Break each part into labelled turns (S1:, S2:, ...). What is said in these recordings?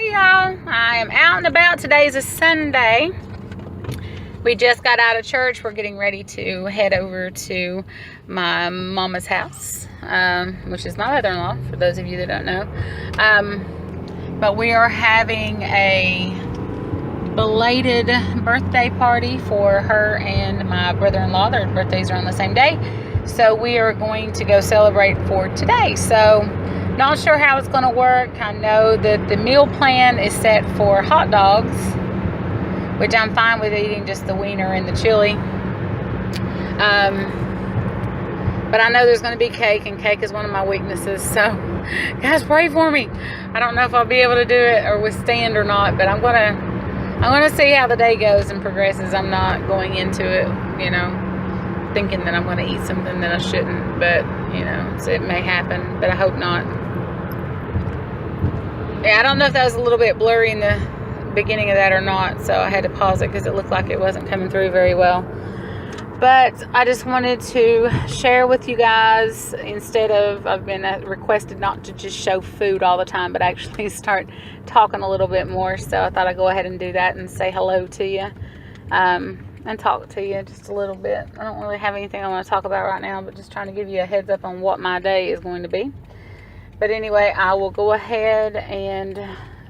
S1: Hey y'all, I am out and about. Today is a Sunday. We just got out of church. We're getting ready to head over to my mama's house, which is my mother-in-law, for those of you that don't know. But we are having a belated birthday party for her and my brother-in-law. Their birthdays are on the same day. So we are going to go celebrate for today. So not sure how it's going to work. I know that the meal plan is set for hot dogs, which I'm fine with eating just the wiener and the chili. But I know there's going to be cake, and cake is one of my weaknesses. So guys, pray for me. I don't know if I'll be able to do it or withstand or not, but I'm gonna see how the day goes and progresses. I'm not going into it, thinking that I'm going to eat something that I shouldn't, but so it may happen, but I hope not. Yeah, I don't know if that was a little bit blurry in the beginning of that or not, so I had to pause it because it looked like it wasn't coming through very well. But I just wanted to share with you guys, instead of, I've been requested not to just show food all the time, but actually start talking a little bit more. So I thought I'd go ahead and do that and say hello to you, and talk to you just a little bit. I don't really have anything I want to talk about right now, but just trying to give you a heads up on what my day is going to be. But anyway, I will go ahead and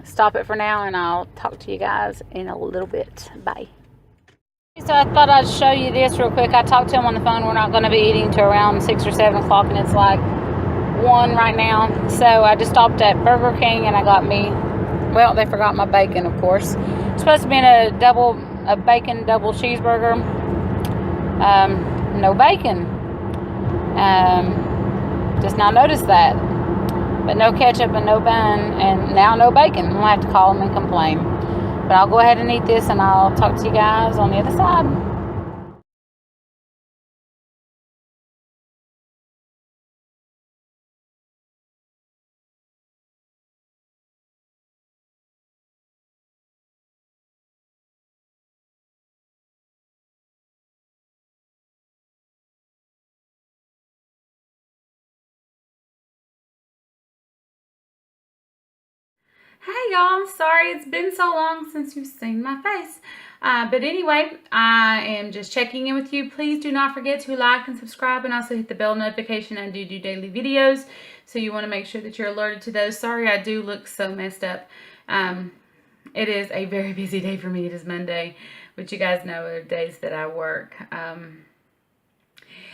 S1: stop it for now, and I'll talk to you guys in a little bit. Bye. So I thought I'd show you this real quick. I talked to him on the phone. We're not going to be eating till around 6 or 7 o'clock, and it's like 1 right now. So I just stopped at Burger King, and I got me, well, they forgot my bacon, of course. It's supposed to be a bacon double cheeseburger. No bacon. Just now noticed that. But no ketchup and no bun, and now no bacon. I'll have to call them and complain. But I'll go ahead and eat this, and I'll talk to you guys on the other side. Hey y'all, sorry it's been so long since you've seen my face. But anyway, I am just checking in with you. Please do not forget to like and subscribe, and also hit the bell notification. I do daily videos, so you want to make sure that you're alerted to those. Sorry I do look so messed up. It is a very busy day for me. It is Monday, which you guys know are days that I work. And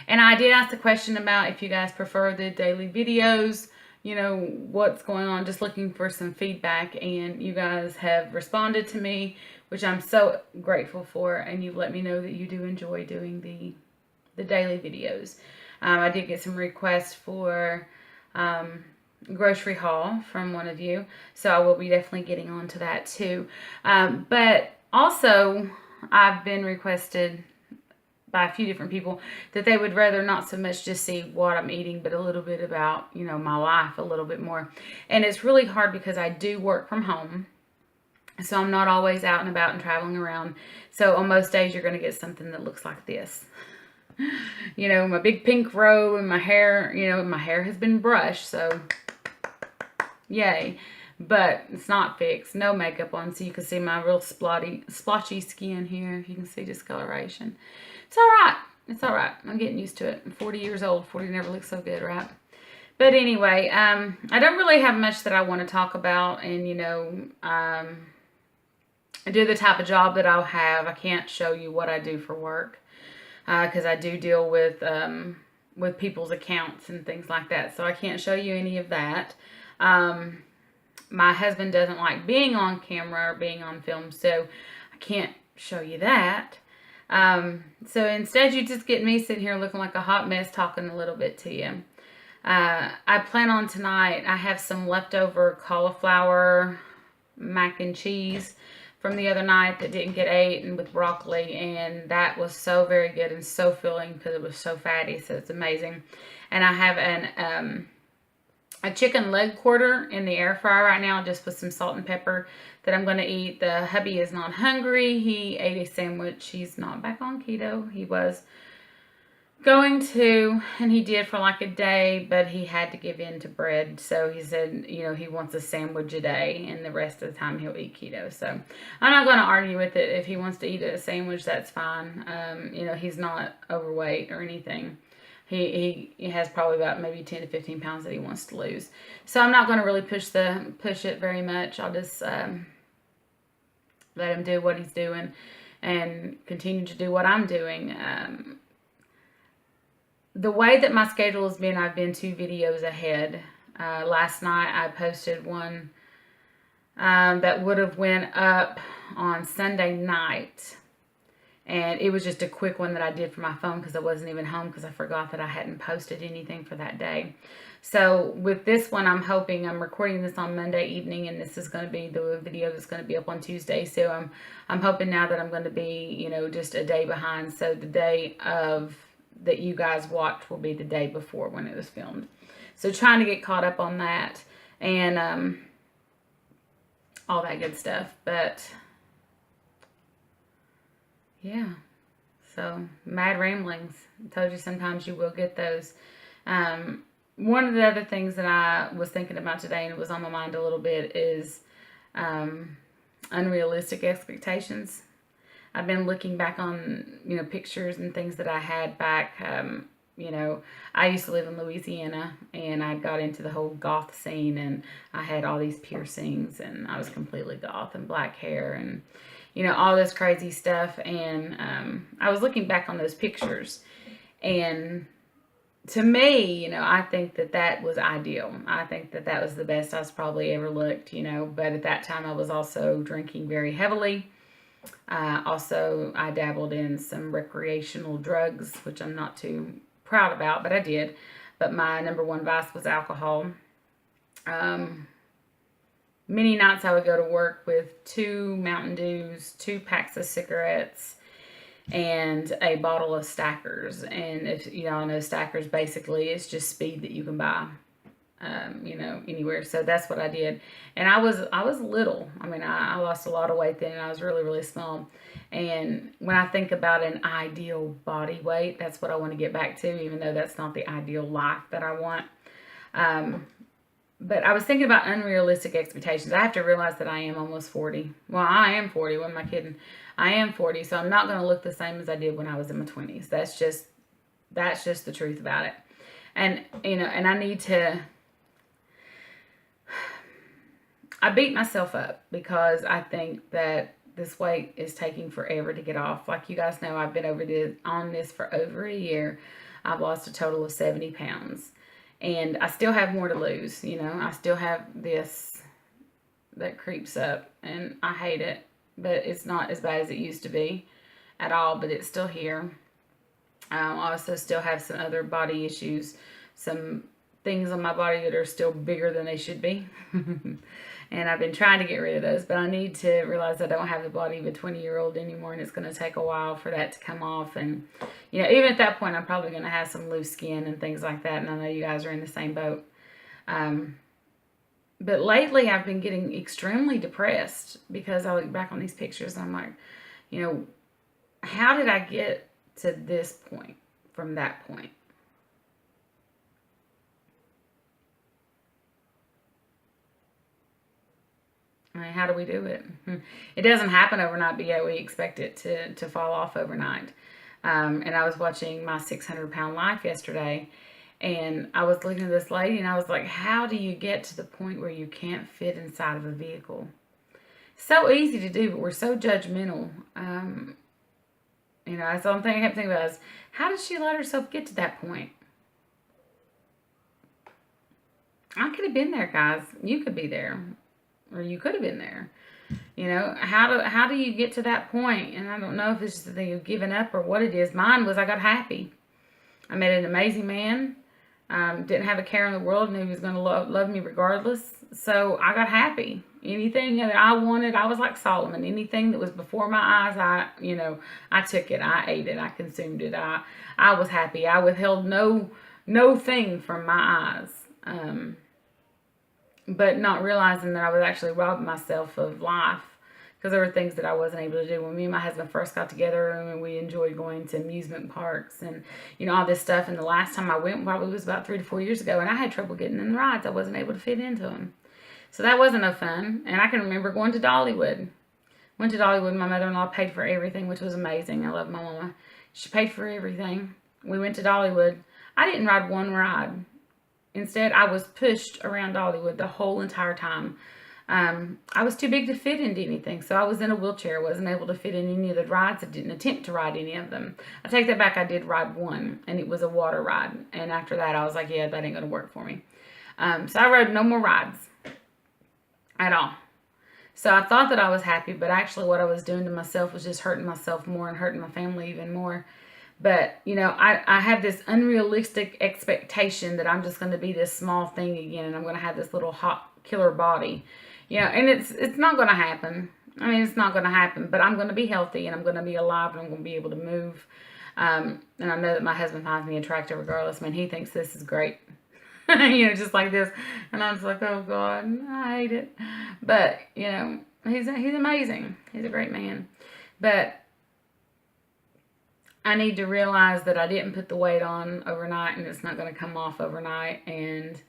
S1: I did ask the question about if you guys prefer the daily videos, what's going on, just looking for some feedback, and you guys have responded to me, which I'm so grateful for, and you've let me know that you do enjoy doing the daily videos. I did get some requests for grocery haul from one of you, so I will be definitely getting on to that too. But also, I've been requested by a few different people that they would rather not so much just see what I'm eating, but a little bit about, my life a little bit more. And it's really hard because I do work from home, so I'm not always out and about and traveling around. So on most days you're going to get something that looks like this. My big pink robe, and my hair, my hair has been brushed, so yay. But it's not fixed, no makeup on, so you can see my real splotchy skin here. You can see discoloration. It's alright. It's alright. I'm getting used to it. I'm 40 years old. 40 never looks so good, right? But anyway, I don't really have much that I want to talk about. And, I do the type of job that I'll have. I can't show you what I do for work, because I do deal with people's accounts and things like that. So I can't show you any of that. My husband doesn't like being on camera or being on film, so I can't show you that. So instead you just get me sitting here looking like a hot mess, talking a little bit to you. I plan on tonight, I have some leftover cauliflower mac and cheese from the other night that didn't get ate, and with broccoli, and that was so very good and so filling because it was so fatty, so it's amazing. And I have a chicken leg quarter in the air fryer right now, just with some salt and pepper, that I'm going to eat. The hubby is not hungry. He ate a sandwich. He's not back on keto. He was going to, and he did for like a day, but he had to give in to bread. So he said, he wants a sandwich a day, and the rest of the time he'll eat keto. So I'm not going to argue with it. If he wants to eat a sandwich, that's fine. He's not overweight or anything. He has probably about maybe 10 to 15 pounds that he wants to lose. So I'm not going to really push it very much. I'll just let him do what he's doing and continue to do what I'm doing. The way that my schedule has been, I've been 2 videos ahead. Last night I posted one that would have went up on Sunday night. And it was just a quick one that I did for my phone because I wasn't even home because I forgot that I hadn't posted anything for that day. So with this one, I'm recording this on Monday evening, and this is going to be the video that's going to be up on Tuesday. So I'm hoping now that I'm going to be, just a day behind. So the day that you guys watched will be the day before when it was filmed. So trying to get caught up on that and all that good stuff. But yeah, so mad ramblings. I told you sometimes you will get those. One of the other things that I was thinking about today, and it was on my mind a little bit, is unrealistic expectations. I've been looking back on, pictures and things that I had back. I used to live in Louisiana, and I got into the whole goth scene, and I had all these piercings, and I was completely goth and black hair, and all this crazy stuff. And I was looking back on those pictures, and to me, I think that was ideal. I think that was the best I was probably ever looked, but at that time I was also drinking very heavily. Also, I dabbled in some recreational drugs, which I'm not too proud about, but I did. But my number one vice was alcohol. Many nights I would go to work with 2 Mountain Dews, 2 packs of cigarettes, and a bottle of Stackers. And if y'all know Stackers, basically it's just speed that you can buy, anywhere. So that's what I did. And I was little. I mean, I lost a lot of weight then, and I was really, really small. And when I think about an ideal body weight, that's what I want to get back to, even though that's not the ideal life that I want. But I was thinking about unrealistic expectations. I have to realize that I am almost 40. Well, I am 40. What am I kidding? I am 40, so I'm not going to look the same as I did when I was in my 20s. That's just the truth about it. And, and I need to... I beat myself up because I think that this weight is taking forever to get off. Like you guys know, I've been on this for over a year. I've lost a total of 70 pounds. And I still have more to lose, I still have this that creeps up, and I hate it, but it's not as bad as it used to be at all, but it's still here. I also still have some other body issues, some things on my body that are still bigger than they should be. And I've been trying to get rid of those, but I need to realize I don't have the body of a 20-year-old anymore, and it's going to take a while for that to come off. And, even at that point, I'm probably going to have some loose skin and things like that, and I know you guys are in the same boat. But lately, I've been getting extremely depressed because I look back on these pictures, and I'm like, how did I get to this point from that point? I mean, how do we do it? It doesn't happen overnight, but yet we expect it to fall off overnight. And I was watching My 600-Pound Life yesterday, and I was looking at this lady, and I was like, how do you get to the point where you can't fit inside of a vehicle? So easy to do, but we're so judgmental. That's the only thing I kept thinking about is, how did she let herself get to that point? I could have been there, guys. You could be there. Or you could have been there. How do you get to that point? And I don't know if it's just the thing of giving up or what it is. Mine was I got happy. I met an amazing man. Didn't have a care in the world, and he was going to love me regardless. So I got happy. Anything that I wanted, I was like Solomon. Anything that was before my eyes, I took it. I ate it. I consumed it. I was happy. I withheld no thing from my eyes. But not realizing that I was actually robbing myself of life because there were things that I wasn't able to do. When me and my husband first got together, and we enjoyed going to amusement parks and, all this stuff. And the last time I went probably was about 3 to 4 years ago, and I had trouble getting in the rides. I wasn't able to fit into them. So that wasn't no fun. And I can remember going to Dollywood. Went to Dollywood. My mother-in-law paid for everything, which was amazing. I love my mama. She paid for everything. We went to Dollywood. I didn't ride one ride. Instead, I was pushed around Dollywood the whole entire time. I was too big to fit into anything, so I was in a wheelchair. I wasn't able to fit in any of the rides. I didn't attempt to ride any of them. I take that back. I did ride one, and it was a water ride. And after that, I was like, yeah, that ain't going to work for me. So I rode no more rides at all. So I thought that I was happy, but actually what I was doing to myself was just hurting myself more and hurting my family even more. But, I have this unrealistic expectation that I'm just going to be this small thing again, and I'm going to have this little hot killer body. And it's not going to happen. I mean, it's not going to happen, but I'm going to be healthy, and I'm going to be alive, and I'm going to be able to move. And I know that my husband finds me attractive regardless. Man, he thinks this is great. Just like this. And I was like, oh God, I hate it. But, he's amazing. He's a great man. But I need to realize that I didn't put the weight on overnight, and it's not going to come off overnight. And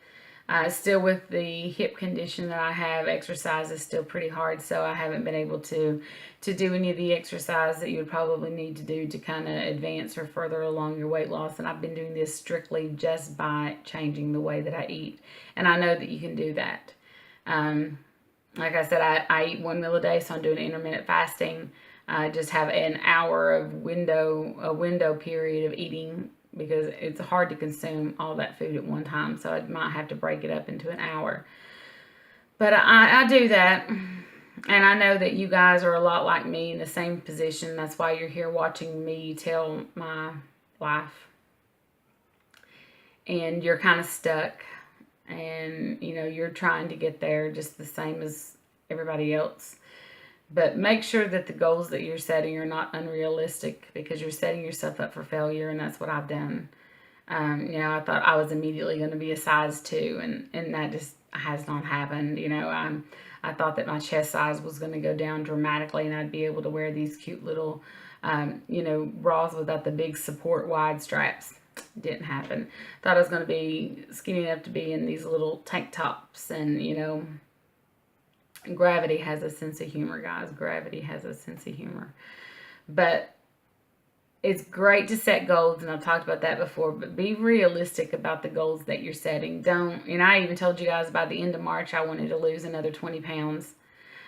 S1: still with the hip condition that I have, exercise is still pretty hard. So I haven't been able to do any of the exercise that you would probably need to do to kind of advance or further along your weight loss. And I've been doing this strictly just by changing the way that I eat. And I know that you can do that. Like I said, I eat one meal a day, so I'm doing intermittent fasting. I just have an hour of a window period of eating, because it's hard to consume all that food at one time. So I might have to break it up into an hour. But I do that. And I know that you guys are a lot like me, in the same position. That's why you're here watching me tell my life. And you're kind of stuck. And, you're trying to get there just the same as everybody else. But make sure that the goals that you're setting are not unrealistic, because you're setting yourself up for failure, and that's what I've done. I thought I was immediately going to be a size 2, and that just has not happened. I thought that my chest size was going to go down dramatically, and I'd be able to wear these cute little, bras without the big support wide straps. Didn't happen. Thought I was going to be skinny enough to be in these little tank tops, and, gravity has a sense of humor, guys. Gravity has a sense of humor. But it's great to set goals, and I've talked about that before, but be realistic about the goals that you're setting. I even told you guys by the end of March I wanted to lose another 20 pounds.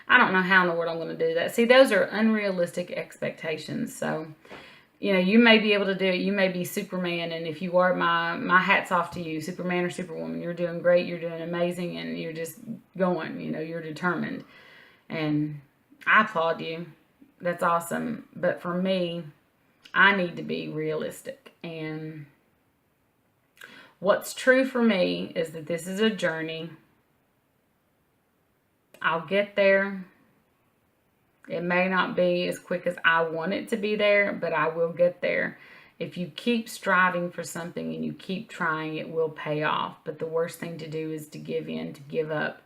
S1: I don't know how in the world I'm going to do that. See, those are unrealistic expectations. So, you may be able to do it. You may be Superman, and if you are, my hat's off to you, Superman or Superwoman. You're doing great. You're doing amazing, and you're just going. You're determined, and I applaud you. That's awesome. But for me, I need to be realistic, and what's true for me is that this is a journey. I'll get there. It may not be as quick as I want it to be there, but I will get there. If you keep striving for something and you keep trying, it will pay off. But the worst thing to do is to give in, to give up.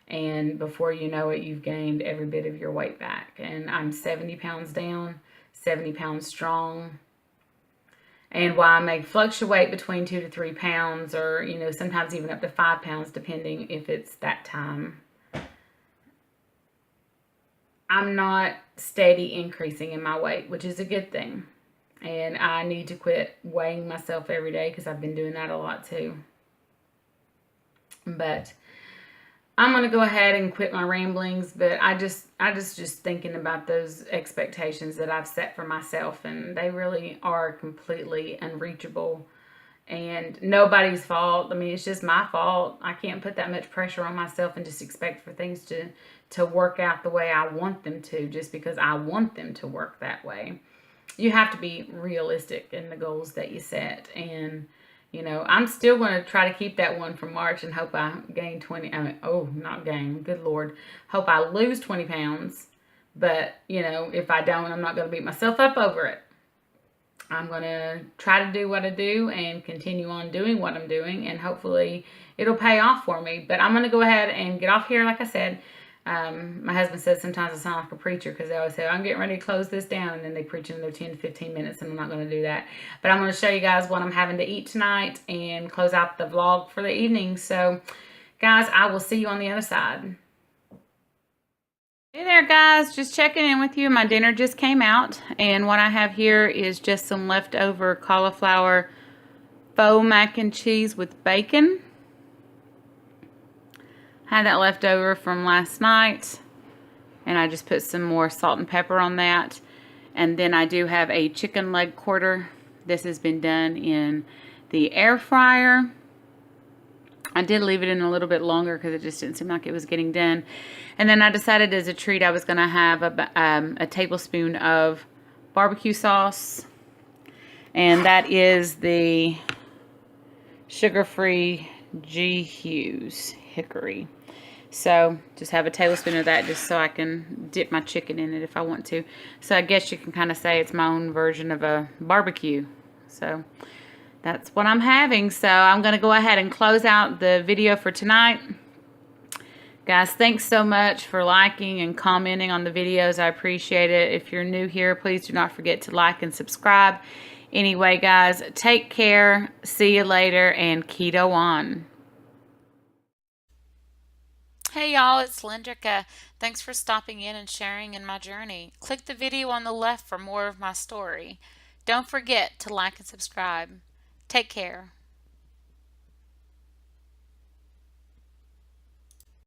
S1: And before you know it, you've gained every bit of your weight back. And I'm 70 pounds down, 70 pounds strong. And while I may fluctuate between 2 to 3 pounds, or, sometimes even up to 5 pounds, depending if it's that time, I'm not steady increasing in my weight, which is a good thing. And I need to quit weighing myself every day, because I've been doing that a lot too. But I'm going to go ahead and quit my ramblings. But I just thinking about those expectations that I've set for myself, and they really are completely unreachable. And nobody's fault. I mean, it's just my fault. I can't put that much pressure on myself and just expect for things to work out the way I want them to, just because I want them to work that way. You have to be realistic in the goals that you set. And, I'm still going to try to keep that one from March and hope I gain 20. Not gain. Good Lord. Hope I lose 20 pounds. But, if I don't, I'm not going to beat myself up over it. I'm going to try to do what I do and continue on doing what I'm doing, and hopefully it'll pay off for me. But I'm going to go ahead and get off here, like I said. My husband says sometimes I sound like a preacher because they always say, I'm getting ready to close this down, and then they preach another 10 to 15 minutes, and I'm not going to do that. But I'm going to show you guys what I'm having to eat tonight and close out the vlog for the evening. So, guys, I will see you on the other side. Hey there, guys, just checking in with you. My dinner just came out, and what I have here is just some leftover cauliflower faux mac and cheese with bacon. Had that left over from last night, and I just put some more salt and pepper on that. And then I do have a chicken leg quarter. This has been done in the air fryer. I did leave it in a little bit longer because it just didn't seem like it was getting done. And then I decided as a treat I was going to have a tablespoon of barbecue sauce. And that is the sugar-free G. Hughes Hickory. So just have a tablespoon of that just so I can dip my chicken in it if I want to. So I guess you can kind of say it's my own version of a barbecue. So that's what I'm having. So I'm going to go ahead and close out the video for tonight. Guys, thanks so much for liking and commenting on the videos. I appreciate it. If you're new here, please do not forget to like and subscribe. Anyway, guys, take care. See you later, and keto on.
S2: Hey y'all, it's Lindrika. Thanks for stopping in and sharing in my journey. Click the video on the left for more of my story. Don't forget to like and subscribe. Take care.